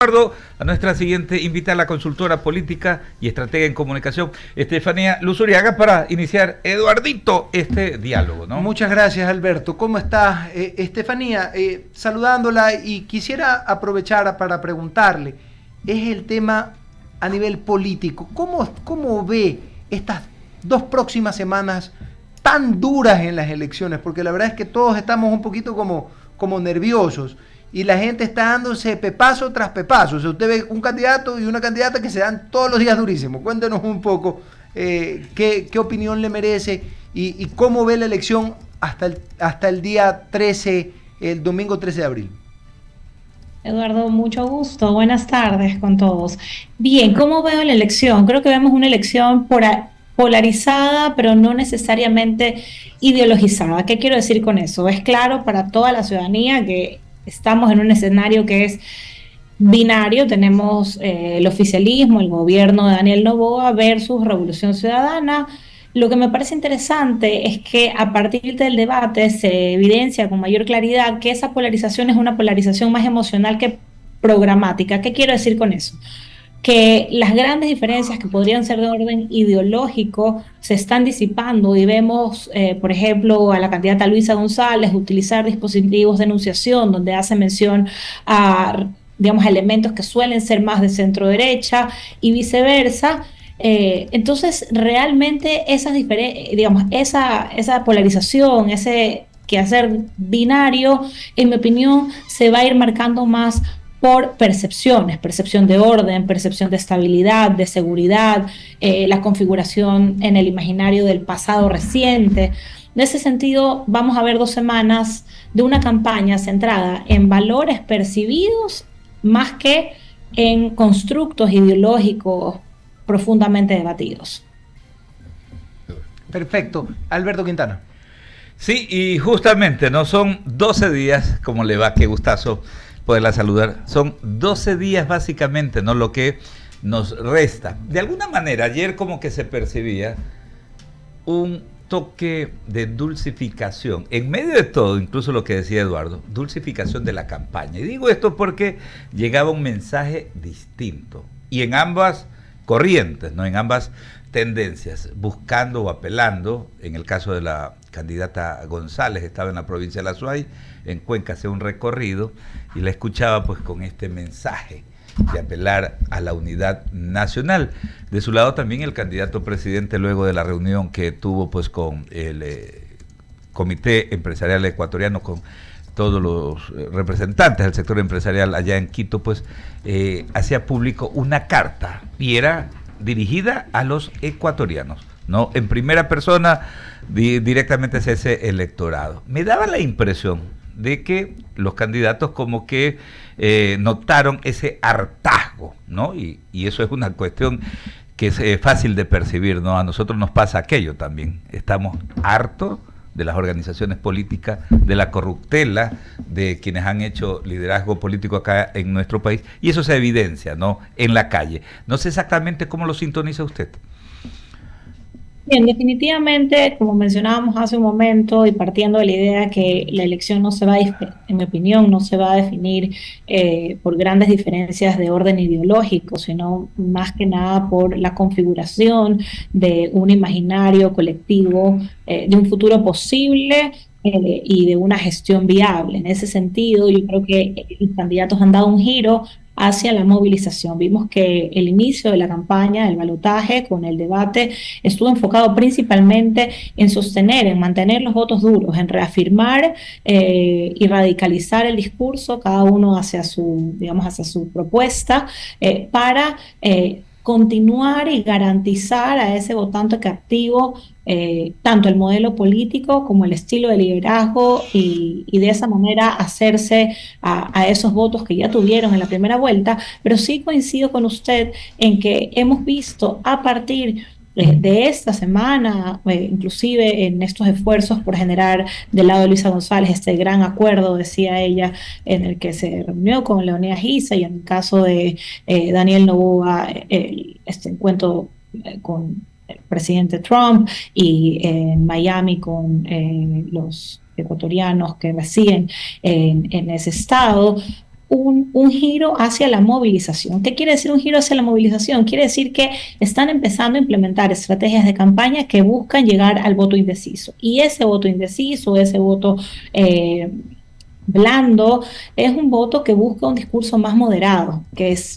A nuestra siguiente invitada, la consultora política y estratega en comunicación, Estefanía Luzuriaga, para iniciar, Eduardito, este diálogo, ¿no? Muchas gracias, Alberto. ¿Cómo estás? Estefanía, saludándola, y quisiera aprovechar para preguntarle, es el tema a nivel político. ¿Cómo ve estas dos próximas semanas tan duras en las elecciones? Porque la verdad es que todos estamos un poquito como nerviosos. Y la gente está dándose pepazo tras pepazo. O sea, usted ve un candidato y una candidata que se dan todos los días durísimos. Cuéntenos un poco qué opinión le merece y cómo ve la elección hasta el día 13, el domingo 13 de abril. Eduardo, mucho gusto. Buenas tardes con todos. Bien, ¿cómo veo la elección? Creo que vemos una elección polarizada, pero no necesariamente ideologizada. ¿Qué quiero decir con eso? Es claro para toda la ciudadanía que estamos en un escenario que es binario. Tenemos el oficialismo, el gobierno de Daniel Noboa versus Revolución Ciudadana. Lo que me parece interesante es que a partir del debate se evidencia con mayor claridad que esa polarización es una polarización más emocional que programática. ¿Qué quiero decir con eso? Que las grandes diferencias que podrían ser de orden ideológico se están disipando y vemos, por ejemplo, a la candidata Luisa González utilizar dispositivos de enunciación donde hace mención a, digamos, elementos que suelen ser más de centro derecha y viceversa. Entonces, realmente digamos, esa polarización, ese quehacer binario, en mi opinión, se va a ir marcando más por percepciones, percepción de orden, percepción de estabilidad, de seguridad, la configuración en el imaginario del pasado reciente. En ese sentido, vamos a ver 2 semanas de una campaña centrada en valores percibidos más que en constructos ideológicos profundamente debatidos. Perfecto. Alberto Quintana. Sí, y justamente, ¿no? Son 12 días, ¿cómo le va? Qué gustazo poderla saludar. Son 12 días básicamente, ¿no? Lo que nos resta. De alguna manera, ayer como que se percibía un toque de dulcificación. En medio de todo, incluso lo que decía Eduardo, dulcificación de la campaña. Y digo esto porque llegaba un mensaje distinto. Y en ambas corrientes, ¿no? En ambas tendencias, buscando o apelando, en el caso de la candidata González, estaba en la provincia de La Suay, en Cuenca, hacía un recorrido, y la escuchaba pues con este mensaje de apelar a la unidad nacional. De su lado también el candidato presidente, luego de la reunión que tuvo pues con el Comité Empresarial Ecuatoriano, con todos los representantes del sector empresarial allá en Quito, pues hacía público una carta, y era dirigida a los ecuatorianos, ¿no? En primera persona, directamente hacia ese electorado. Me daba la impresión de que los candidatos como que notaron ese hartazgo, ¿no? Y eso es una cuestión que es fácil de percibir, ¿no? A nosotros nos pasa aquello también. Estamos hartos de las organizaciones políticas, de la corruptela, de quienes han hecho liderazgo político acá en nuestro país, y eso se evidencia, ¿no? En la calle. No sé exactamente cómo lo sintoniza usted. Bien, definitivamente, como mencionábamos hace un momento y partiendo de la idea que la elección no se va en mi opinión, no se va a definir por grandes diferencias de orden ideológico, sino más que nada por la configuración de un imaginario colectivo, de un futuro posible y de una gestión viable. En ese sentido, yo creo que los candidatos han dado un giro hacia la movilización. Vimos que el inicio de la campaña, del balotaje, con el debate, estuvo enfocado principalmente en sostener, en mantener los votos duros, en reafirmar y radicalizar el discurso, cada uno hacia su, digamos, hacia su propuesta, para continuar y garantizar a ese votante captivo tanto el modelo político como el estilo de liderazgo y de esa manera hacerse a esos votos que ya tuvieron en la primera vuelta. Pero sí coincido con usted en que hemos visto a partir de esta semana, inclusive en estos esfuerzos por generar del lado de Luisa González este gran acuerdo, decía ella, en el que se reunió con Leonidas Giza, y en el caso de Daniel Noboa, este encuentro con el presidente Trump, y en Miami con los ecuatorianos que residen en ese estado. un giro hacia la movilización. ¿Qué quiere decir un giro hacia la movilización? Quiere decir que están empezando a implementar estrategias de campaña que buscan llegar al voto indeciso. Y ese voto indeciso, ese voto blando, es un voto que busca un discurso más moderado,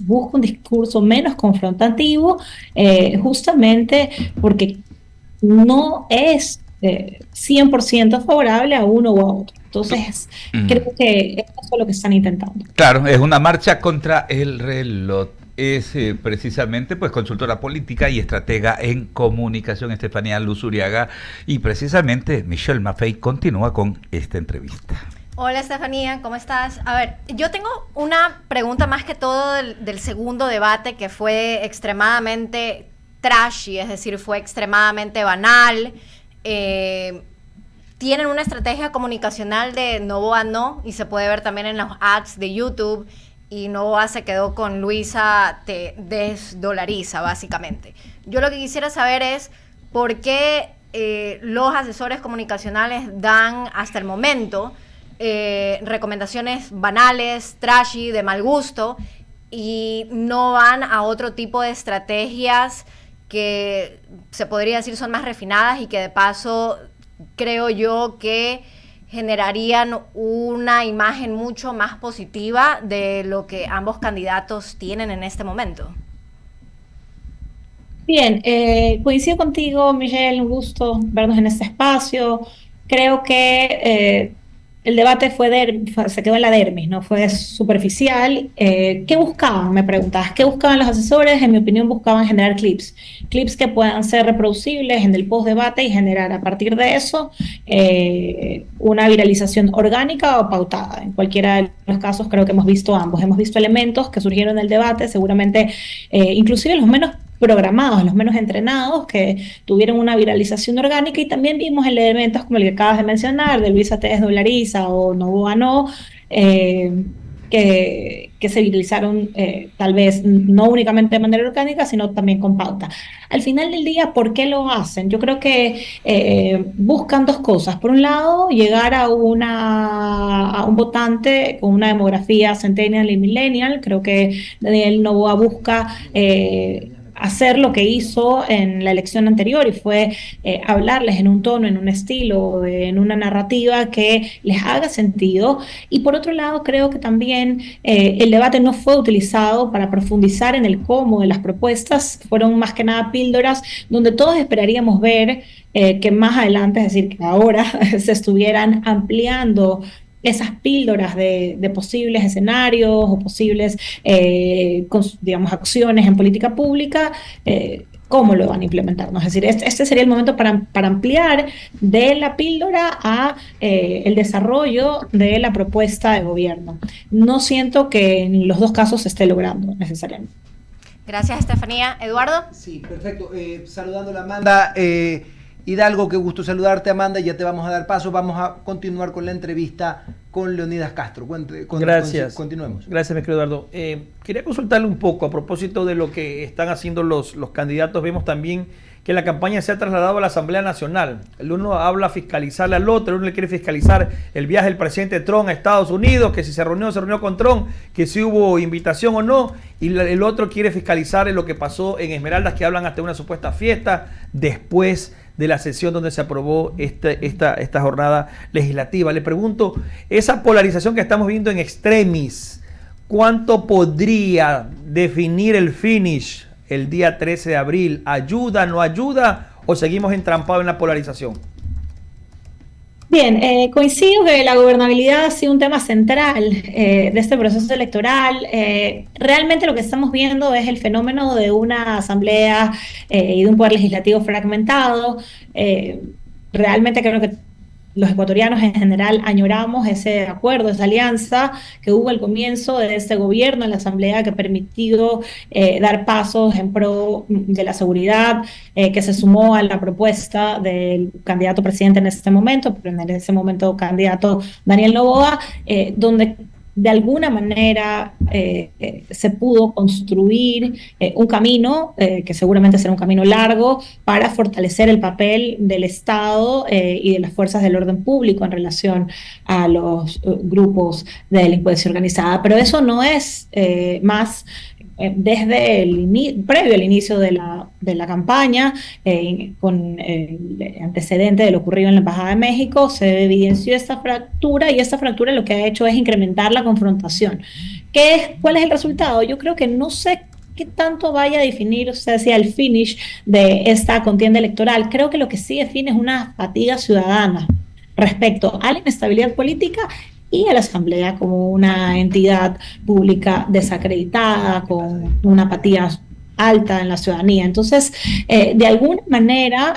busca un discurso menos confrontativo, justamente porque no es 100% favorable a uno u a otro. Entonces, creo que eso es lo que están intentando. Claro, es una marcha contra el reloj. Es precisamente pues consultora política y estratega en comunicación, Estefanía Luzuriaga, y precisamente Michelle Maffei continúa con esta entrevista. Hola Estefanía, ¿cómo estás? A ver, yo tengo una pregunta más que todo del segundo debate, que fue extremadamente trashy, es decir, fue extremadamente banal. Tienen una estrategia comunicacional de Noboa no, y se puede ver también en los ads de YouTube, y Noboa se quedó con Luisa te desdolariza, básicamente. Yo lo que quisiera saber es por qué los asesores comunicacionales dan hasta el momento recomendaciones banales, trashy, de mal gusto, y no van a otro tipo de estrategias que se podría decir son más refinadas y que de paso creo yo que generarían una imagen mucho más positiva de lo que ambos candidatos tienen en este momento. Bien, coincido contigo, Michelle, un gusto vernos en este espacio. Creo que el debate se quedó en la dermis, ¿no? Fue superficial. ¿Qué buscaban? Me preguntabas. ¿Qué buscaban los asesores? En mi opinión, buscaban generar clips que puedan ser reproducibles en el post-debate y generar a partir de eso una viralización orgánica o pautada. En cualquiera de los casos creo que hemos visto ambos. Hemos visto elementos que surgieron del debate, seguramente inclusive los menos programados, los menos entrenados, que tuvieron una viralización orgánica, y también vimos elementos como el que acabas de mencionar, de Luisa te desdolariza o Noboa no, que se viralizaron tal vez no únicamente de manera orgánica, sino también con pauta. Al final del día, ¿por qué lo hacen? Yo creo que buscan dos cosas. Por un lado, llegar a un votante con una demografía centennial y millennial. Creo que Daniel Noboa busca hacer lo que hizo en la elección anterior, y fue hablarles en un tono, en un estilo, en una narrativa que les haga sentido. Y por otro lado, creo que también el debate no fue utilizado para profundizar en el cómo de las propuestas. Fueron más que nada píldoras donde todos esperaríamos ver que más adelante, es decir, que ahora se estuvieran ampliando esas píldoras de posibles escenarios o posibles, digamos, acciones en política pública, cómo lo van a implementar, ¿no? Es decir, este sería el momento para ampliar de la píldora a el desarrollo de la propuesta de gobierno. No siento que en los dos casos se esté logrando necesariamente. Gracias, Estefanía. ¿Eduardo? Sí, perfecto. Saludando a Amanda Hidalgo, qué gusto saludarte, Amanda. Ya te vamos a dar paso. Vamos a continuar con la entrevista con Leonidas Castro. Gracias. Continuemos. Gracias, mi querido Eduardo. Quería consultarle un poco a propósito de lo que están haciendo los candidatos. Vemos también que la campaña se ha trasladado a la Asamblea Nacional. El uno habla fiscalizarle al otro, el uno le quiere fiscalizar el viaje del presidente Trump a Estados Unidos, que si se reunió con Trump, que si hubo invitación o no, y el otro quiere fiscalizar lo que pasó en Esmeraldas, que hablan hasta una supuesta fiesta después de la sesión donde se aprobó esta jornada legislativa. Le pregunto, esa polarización que estamos viendo en extremis, ¿cuánto podría definir el finish el día 13 de abril? ¿Ayuda, no ayuda o seguimos entrampados en la polarización? Bien, coincido que la gobernabilidad ha sido un tema central de este proceso electoral. Realmente lo que estamos viendo es el fenómeno de una asamblea y de un poder legislativo fragmentado. Realmente creo que los ecuatorianos en general añoramos ese acuerdo, esa alianza que hubo al comienzo de este gobierno en la Asamblea, que permitió dar pasos en pro de la seguridad, que se sumó a la propuesta del candidato presidente en este momento, pero en ese momento candidato Daniel Noboa, donde de alguna manera se pudo construir un camino, que seguramente será un camino largo, para fortalecer el papel del Estado y de las fuerzas del orden público en relación a los grupos de delincuencia organizada. Pero eso no es más desde previo al inicio de la campaña, con el antecedente de lo ocurrido en la Embajada de México, se evidenció esta fractura, y esta fractura lo que ha hecho es incrementar la confrontación. ¿Cuál es el resultado? Yo creo que no sé qué tanto vaya a definir, o sea, hacia el finish de esta contienda electoral. Creo que lo que sí define es una fatiga ciudadana respecto a la inestabilidad política y a la Asamblea como una entidad pública desacreditada, con una apatía alta en la ciudadanía. Entonces, de alguna manera,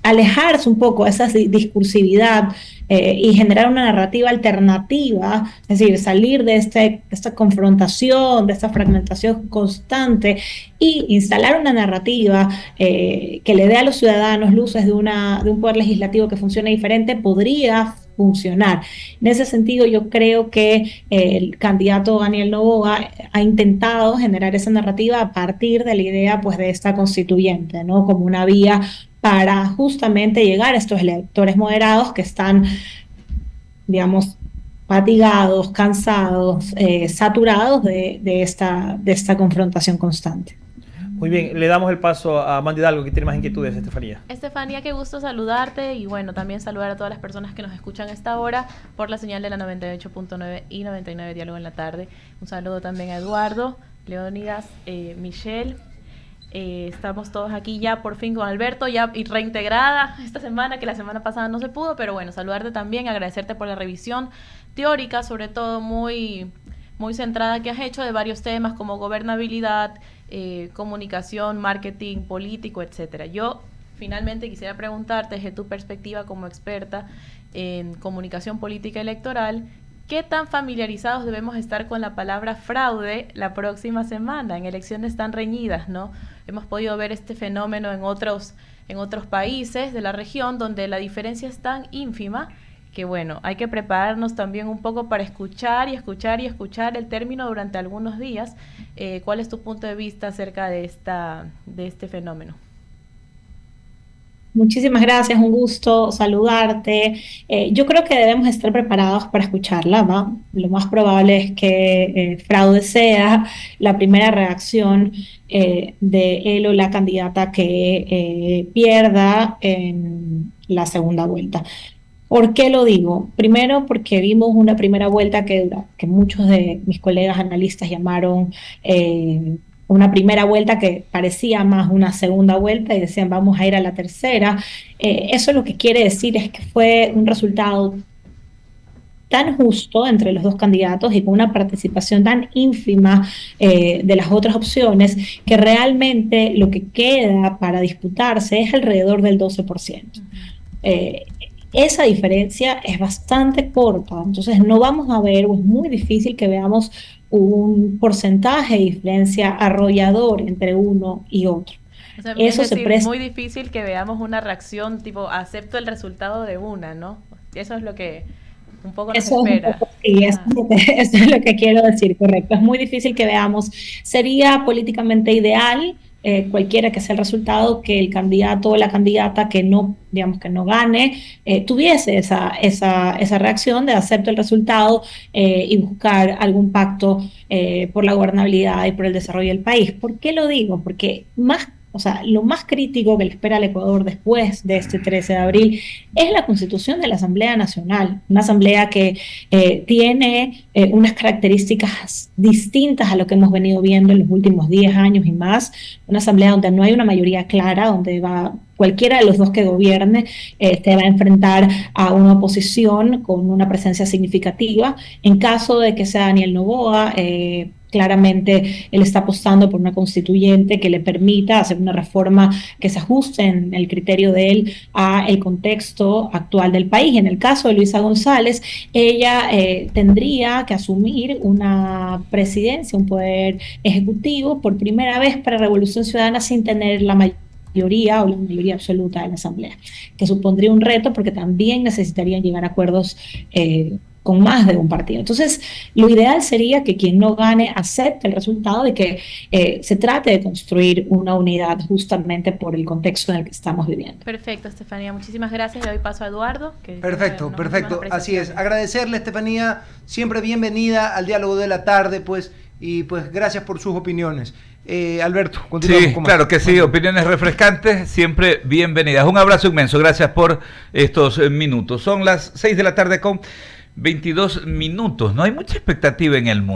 alejarse un poco de esa discursividad y generar una narrativa alternativa, es decir, salir de esta confrontación, de esta fragmentación constante, y instalar una narrativa que le dé a los ciudadanos luces de un poder legislativo que funcione diferente, podría funcionar. En ese sentido, yo creo que el candidato Daniel Noboa ha intentado generar esa narrativa a partir de la idea, pues, de esta constituyente, ¿no? Como una vía para justamente llegar a estos electores moderados que están, digamos, fatigados, cansados, saturados de esta confrontación constante. Muy bien, le damos el paso a Amanda Hidalgo, que tiene más inquietudes, Estefanía. Estefanía, qué gusto saludarte, y bueno, también saludar a todas las personas que nos escuchan a esta hora por la señal de la 98.9 y 99 Diálogo en la Tarde. Un saludo también a Eduardo, Leónidas, Michelle. Estamos todos aquí ya por fin con Alberto, ya y reintegrada esta semana, que la semana pasada no se pudo, pero bueno, saludarte también, agradecerte por la revisión teórica, sobre todo muy, muy centrada, que has hecho de varios temas como gobernabilidad, comunicación, marketing político, etcétera. Yo finalmente quisiera preguntarte, desde tu perspectiva como experta en comunicación política electoral, ¿qué tan familiarizados debemos estar con la palabra fraude la próxima semana en elecciones tan reñidas, ¿no? Hemos podido ver este fenómeno en otros países de la región, donde la diferencia es tan ínfima que, bueno, hay que prepararnos también un poco para escuchar y escuchar y escuchar el término durante algunos días. ¿Cuál es tu punto de vista acerca de este fenómeno? Muchísimas gracias, un gusto saludarte. Yo creo que debemos estar preparados para escucharla, ¿no? Lo más probable es que fraude sea la primera reacción de él o la candidata que pierda en la segunda vuelta. ¿Por qué lo digo? Primero, porque vimos una primera vuelta que muchos de mis colegas analistas llamaron una primera vuelta que parecía más una segunda vuelta, y decían vamos a ir a la tercera. Eso lo que quiere decir es que fue un resultado tan justo entre los dos candidatos y con una participación tan ínfima de las otras opciones, que realmente lo que queda para disputarse es alrededor del 12%. Esa diferencia es bastante corta, entonces no vamos a ver, o es muy difícil que veamos un porcentaje de diferencia arrollador entre uno y otro. O sea, eso es decir, muy difícil que veamos una reacción tipo acepto el resultado de una, ¿no? Eso es lo que un poco nos espera. Sí, eso es lo que quiero decir, correcto. Es muy difícil que veamos. Sería políticamente ideal, cualquiera que sea el resultado, que el candidato o la candidata que no, digamos, que no gane, tuviese esa reacción de acepto el resultado y buscar algún pacto por la gobernabilidad y por el desarrollo del país. ¿Por qué lo digo? Porque lo más crítico que le espera al Ecuador después de este 13 de abril es la constitución de la Asamblea Nacional, una asamblea que tiene unas características distintas a lo que hemos venido viendo en los últimos 10 años y más, una asamblea donde no hay una mayoría clara, donde cualquiera de los dos que gobierne se va a enfrentar a una oposición con una presencia significativa. En caso de que sea Daniel Noboa, claramente él está apostando por una constituyente que le permita hacer una reforma que se ajuste en el criterio de él a el contexto actual del país. En el caso de Luisa González, ella tendría que asumir una presidencia, un poder ejecutivo por primera vez para Revolución Ciudadana sin tener la mayoría o la mayoría absoluta de la Asamblea, que supondría un reto porque también necesitarían llegar a acuerdos con más de un partido. Entonces, lo ideal sería que quien no gane acepte el resultado y que se trate de construir una unidad justamente por el contexto en el que estamos viviendo. Perfecto, Estefanía. Muchísimas gracias. Le doy paso a Eduardo. Perfecto. Así es. Agradecerle, Estefanía, siempre bienvenida al diálogo de la tarde, pues, y pues gracias por sus opiniones. Alberto, continuamos. Sí, claro que sí, opiniones refrescantes, siempre bienvenidas. Un abrazo inmenso, gracias por estos minutos. Son las 6 de la tarde con 22 minutos. No hay mucha expectativa en el mundo.